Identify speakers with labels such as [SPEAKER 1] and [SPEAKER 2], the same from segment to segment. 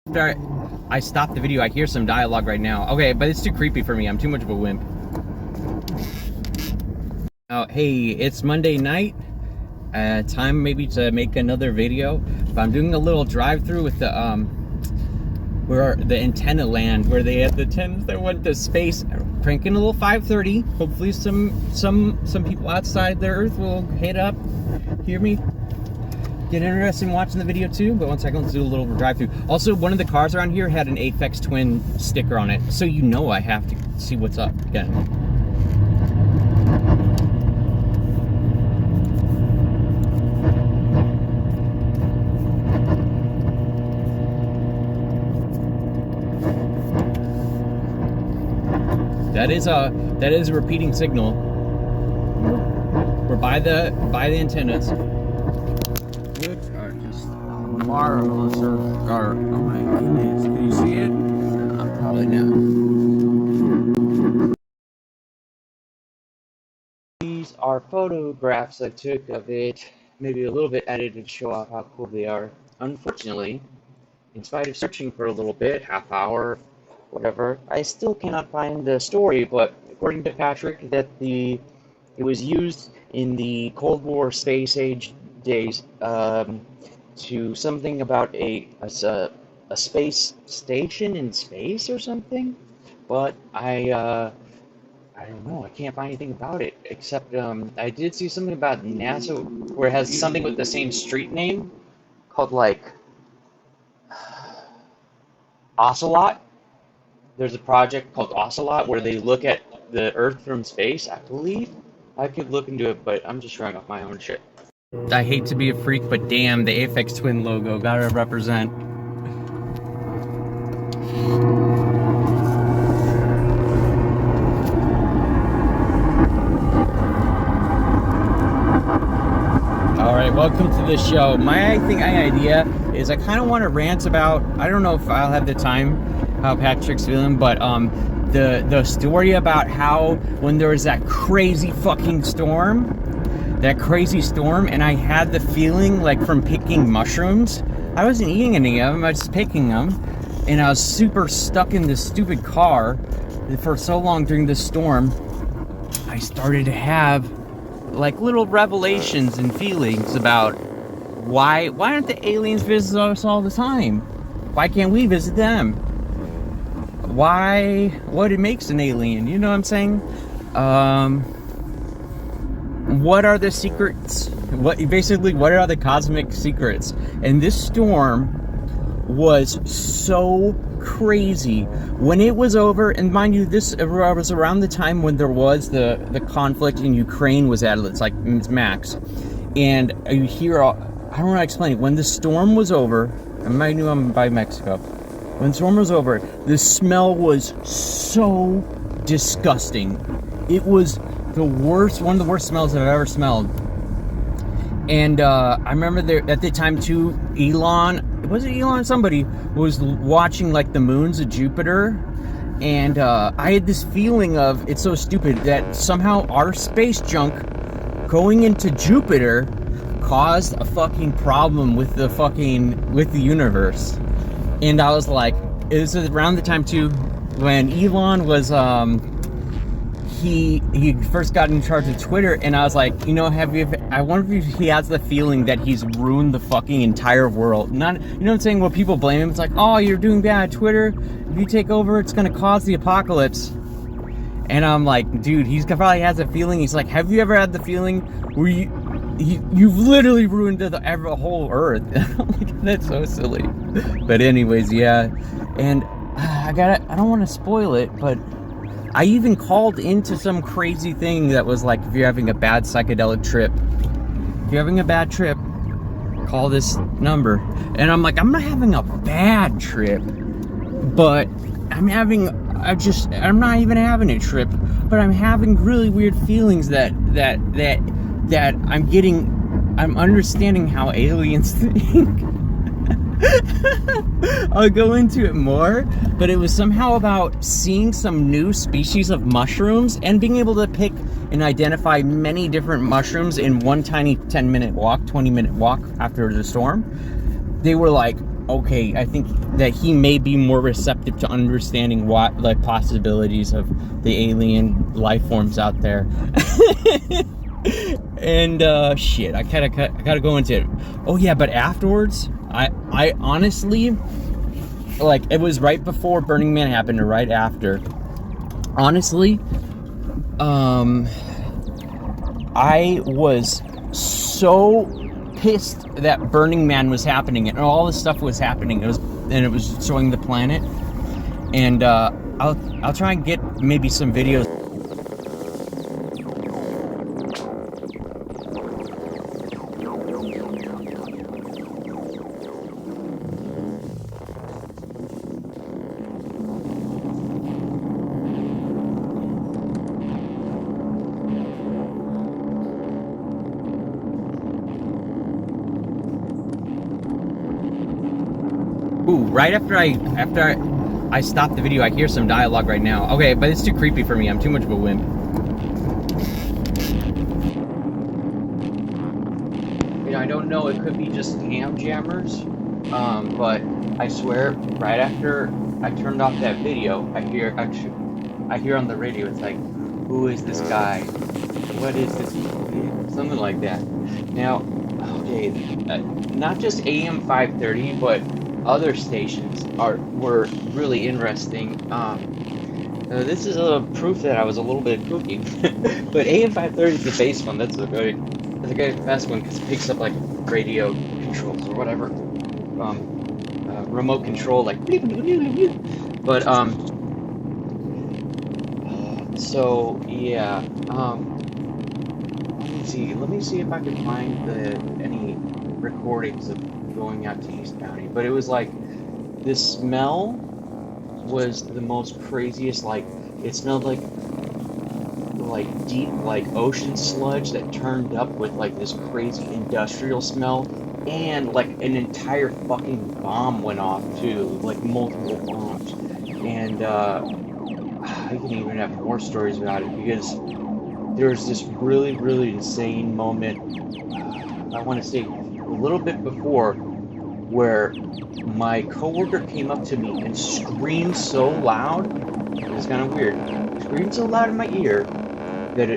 [SPEAKER 1] After I stopped the video, I hear some dialogue right now. Okay, but it's too creepy for me. I'm too much of a wimp. Hey, it's Monday night. Time maybe to make another video. But I'm doing a little drive-through with the where the antenna land, where they had the antennas that went to space. Cranking a little 530. Hopefully some people outside the Earth will hit up, hear me, get interested in watching the video too. But 1 second, let's do a little drive-through. Also, one of the cars around here had an Aphex Twin sticker on it, so you know I have to see what's up again. That is a repeating signal. We're by the antennas, which are just marvelous. Oh my goodness, can you see it? Probably not. These are photographs I took of it, maybe a little bit edited to show off how cool they are. Unfortunately, in spite of searching for a little bit, half hour, whatever, I still cannot find the story, but according to Patrick, that it was used in the Cold War space age days to something about a space station in space or something, but I don't know, I can't find anything about it, except I did see something about NASA where it has something with the same street name called like Ocelot. There's a project called Ocelot where they look at the Earth from space, I believe. I could look into it, but I'm just showing off my own shit. I hate to be a freak, but damn, the Aphex Twin logo, gotta represent. Alright, welcome to the show. My idea is I kind of want to rant about, I don't know if I'll have the time, how Patrick's feeling, but the story about how when there was that crazy fucking storm, and I had the feeling like from picking mushrooms. I wasn't eating any of them, I was just picking them, and I was super stuck in this stupid car for so long during this storm. I started to have like little revelations and feelings about why aren't the aliens visit us all the time? Why can't we visit them? What it makes an alien, you know what I'm saying? What are the secrets? What are the cosmic secrets? And this storm was so crazy. When it was over, and mind you, this was around the time when there was the conflict in Ukraine was at its max. And you hear, I don't want to explain it, when the storm was over, I knew I'm by Mexico. When the storm was over, the smell was so disgusting. It was the worst, one of the worst smells I've ever smelled. And I remember at the time too, somebody was watching like the moons of Jupiter. And I had this feeling of, it's so stupid, that somehow our space junk going into Jupiter caused a fucking problem with the universe. And I was like, this is around the time too when Elon was he first got in charge of Twitter, and I was like, you know, I wonder if he has the feeling that he's ruined the fucking entire world. Not, you know what I'm saying, when people blame him, it's like, oh, you're doing bad, Twitter, if you take over, it's gonna cause the apocalypse. And I'm like, dude, he probably has a feeling. He's like, have you ever had the feeling where you've literally ruined the whole Earth? I'm like, that's so silly. But anyways, yeah. And I don't want to spoil it, but I even called into some crazy thing that was like, if you're having a bad psychedelic trip, if you're having a bad trip, call this number. And I'm like, I'm not having a bad trip, but I'm not even having a trip, but I'm having really weird feelings that I'm understanding how aliens think. I'll go into it more, but it was somehow about seeing some new species of mushrooms and being able to pick and identify many different mushrooms in one tiny 20-minute walk after the storm. They were like okay, I think that he may be more receptive to understanding what, like, possibilities of the alien life forms out there. And shit, I gotta go into it. Oh yeah, but afterwards, I honestly, like, it was right before Burning Man happened or right after. Honestly, I was so pissed that Burning Man was happening and all this stuff was happening. It was showing the planet, and I'll try and get maybe some videos. Ooh, right after I stop the video, I hear some dialogue right now. Okay, but it's too creepy for me. I'm too much of a wimp. You know, I don't know. It could be just ham jammers, but I swear, right after I turned off that video, I hear on the radio. It's like, who is this guy? What is this? Something like that. Now, okay, not just AM 530, but other stations were really interesting. This is a proof that I was a little bit cooking. But AM 530 is the base one. That's a good fast one because it picks up like radio controls or whatever, remote control, like. But so yeah. Let me see if I can find any recordings of going out to East County. But it was like, the smell was the most craziest. Like, it smelled like deep, like ocean sludge that turned up with like this crazy industrial smell, and like an entire fucking bomb went off too, like multiple bombs. And I can even have more stories about it because there was this really, really insane moment, I want to say a little bit before, where my coworker came up to me and screamed so loud, it was kind of weird, screamed so loud in my ear that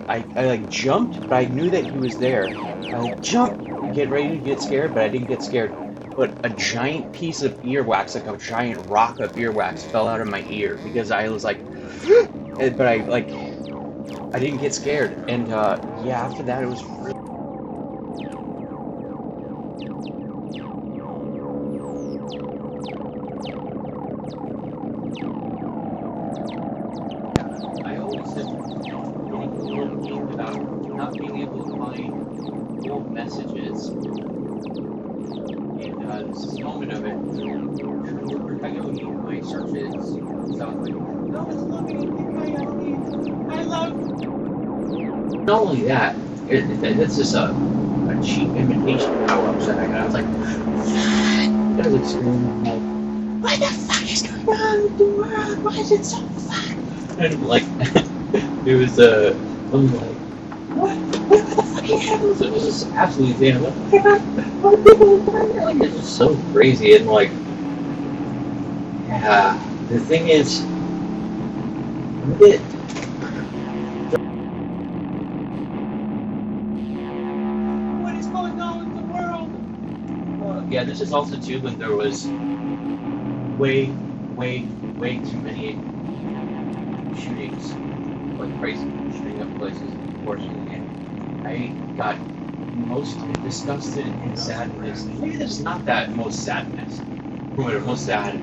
[SPEAKER 1] I like jumped, but I knew that he was there. I like jumped, get ready to get scared, but I didn't get scared. But a giant piece of earwax, like a giant rock of earwax, fell out of my ear because I was like, but I didn't get scared. And yeah, after that it was really. I always have getting a little mean about not being able to find old messages. And this is a moment of it. I go in my searches, so I was like, no, it's loving I love. Not only that, it's just a cheap imitation power-up that I got. I was like, what? I was like screaming, like, what the fuck is going on with the world? Why is it so fun? And like, it was I'm like, what the fucking hell? It was just absolutely insane. I'm like, what people like, it's just so crazy. And like, yeah, the thing is, what is going on with the world? Yeah, this is also too when there was way too many shootings, like crazy shooting up places, unfortunately. And I got most disgusted and sadness. Maybe there's not that most sadness, or most sad,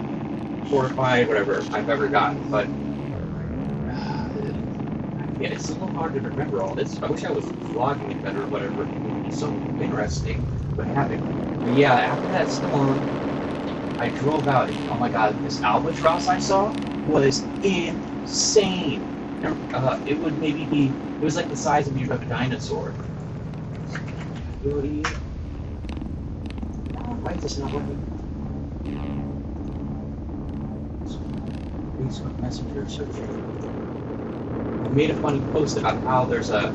[SPEAKER 1] horrified, whatever I've ever gotten, but yeah, it's a little hard to remember all this. I wish I was vlogging it better or whatever. It's so interesting what happened. But yeah, after that storm, I drove out, and oh my god, this albatross I saw was insane. It would maybe be, it was like the size of a dinosaur. Why is this not working? Facebook Messenger search. I made a funny post about how there's a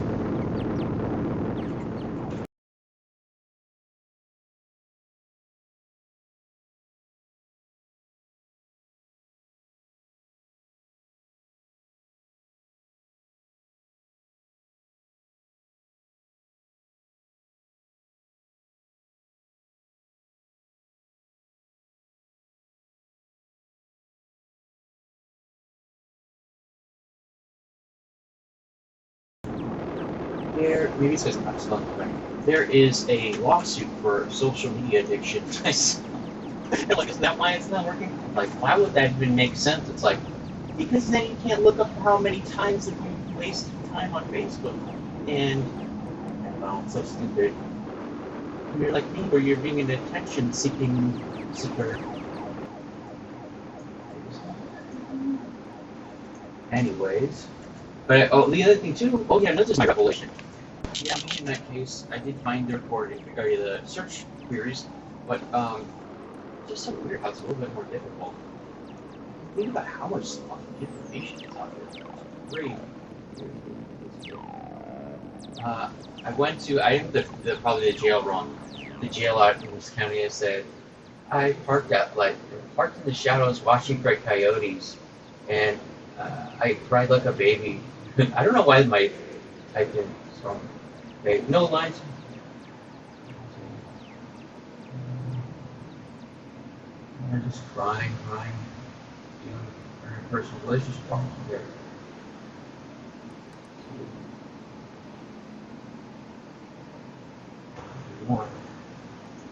[SPEAKER 1] maybe it's because I'm still correct. There is a lawsuit for social media addiction. Like, is that why it's not working? Like, why would that even make sense? It's like, because then you can't look up how many times that you wasted time on Facebook. And, I don't know, it's so stupid. You're like me, where you're being an attention-seeking seeker. Anyways. But, oh, the other thing, too, oh yeah, this is my revelation. Yeah, in that case, I did find the recording, or the search queries, but, just so weird how it's a little bit more difficult. Think about how much fucking information is out there. It's great. I went to, I am probably the jail wrong. The jail out in this county, I said, I parked in the shadows watching for coyotes, and I cried like a baby. I don't know why I didn't. So, okay, no lines. I'm just crying. You know, personal relationship problems there.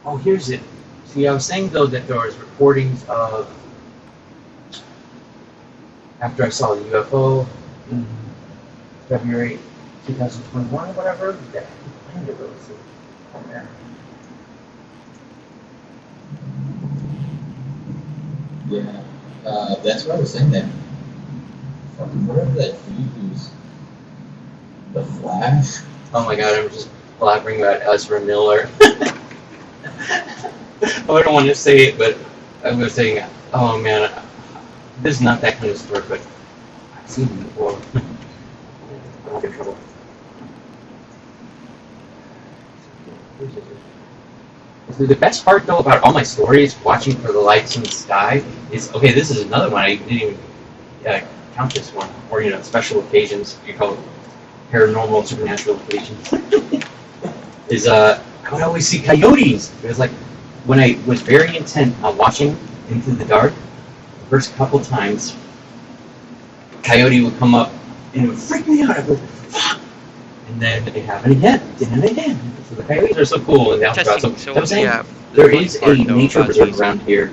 [SPEAKER 1] Oh, here's it. See, I was saying though that there was recordings of after I saw the UFO in February 2021 or whatever. That I never really see on there.
[SPEAKER 2] Yeah, that's what I was saying. That fucking whatever that dude who's the Flash.
[SPEAKER 1] Oh my god, I'm just blabbering about Ezra Miller. I don't want to say it, but I was saying, oh man, this is not that kind of story, but I've seen it before. I'll get in trouble. The best part though about all my stories, watching for the lights in the sky, is okay. This is another one. I didn't even count this one, or special occasions. You call it paranormal, supernatural occasions. Is I would always see coyotes. It was like when I was very intent on watching into the dark. The first couple times, coyote would come up and it would freak me out. I would fuck. And then it happened again, and again. So the coyotes are so cool in the outback. So I'm saying there is a nature reserve around here.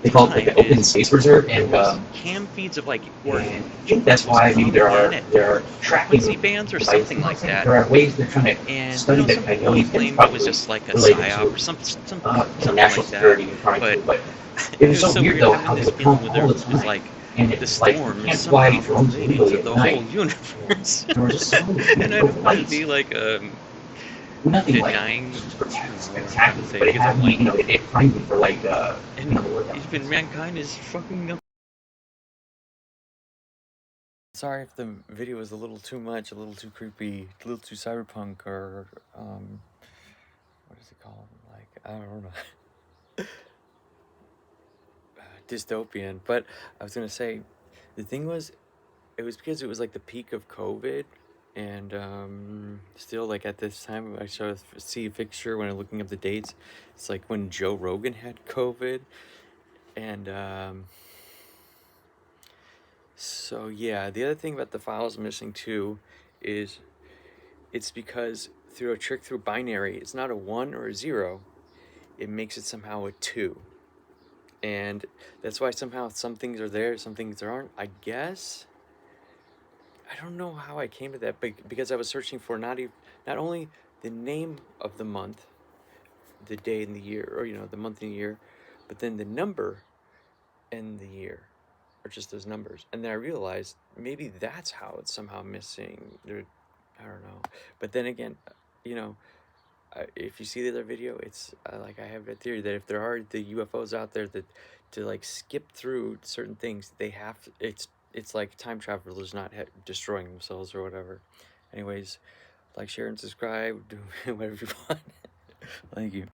[SPEAKER 1] They call it like an open space reserve, and
[SPEAKER 3] cam feeds of like
[SPEAKER 1] I think that's why maybe there are tracking
[SPEAKER 3] frequency bands or something like that.
[SPEAKER 1] There are ways they're trying to
[SPEAKER 3] And
[SPEAKER 1] study the
[SPEAKER 3] some people
[SPEAKER 1] coyotes.
[SPEAKER 3] claimed it was just like a psyop or something
[SPEAKER 1] national
[SPEAKER 3] like
[SPEAKER 1] security
[SPEAKER 3] that.
[SPEAKER 1] trying to,
[SPEAKER 3] But
[SPEAKER 1] it was so weird though how
[SPEAKER 3] having
[SPEAKER 1] they
[SPEAKER 3] this
[SPEAKER 1] would come
[SPEAKER 3] feeling
[SPEAKER 1] all
[SPEAKER 3] where
[SPEAKER 1] the
[SPEAKER 3] there was
[SPEAKER 1] time.
[SPEAKER 3] like
[SPEAKER 1] And
[SPEAKER 3] the
[SPEAKER 1] it's like
[SPEAKER 3] storm
[SPEAKER 1] you
[SPEAKER 3] is
[SPEAKER 1] can't fly
[SPEAKER 3] somehow
[SPEAKER 1] drones
[SPEAKER 3] related
[SPEAKER 1] legally
[SPEAKER 3] to
[SPEAKER 1] at
[SPEAKER 3] the
[SPEAKER 1] night.
[SPEAKER 3] whole universe.
[SPEAKER 1] There were just so many
[SPEAKER 3] And I
[SPEAKER 1] people
[SPEAKER 3] don't want to
[SPEAKER 1] fights.
[SPEAKER 3] be like
[SPEAKER 1] Nothing
[SPEAKER 3] denying,
[SPEAKER 1] like spectacular,
[SPEAKER 3] say,
[SPEAKER 1] but it
[SPEAKER 3] because
[SPEAKER 1] had
[SPEAKER 3] I'm
[SPEAKER 1] me,
[SPEAKER 3] like,
[SPEAKER 1] it framed me for like,
[SPEAKER 3] and even mankind is fucking up.
[SPEAKER 1] Sorry if the video was a little too much, a little too creepy, a little too cyberpunk, or what is it called? Like, I don't know, dystopian. But I was gonna say, the thing was, it was because it was like the peak of COVID, and still like at this time, I see a picture when I'm looking up the dates. It's like when Joe Rogan had COVID, and so yeah. The other thing about the files missing too is it's because through a trick through binary, it's not a 1 or a 0. It makes it somehow a 2. And that's why somehow some things are there, some things there aren't. I guess. I don't know how I came to that, but because I was searching for not only the name of the month, the day and the year, or the month and the year, but then the number and the year, or just those numbers. And then I realized maybe that's how it's somehow missing. I don't know. But then again, you know, if you see the other video, it's like I have a theory that if there are the UFOs out there that to like skip through certain things, they have it's like time travelers not destroying themselves or whatever. Anyways, like, share, and subscribe. Do whatever you want. Thank you.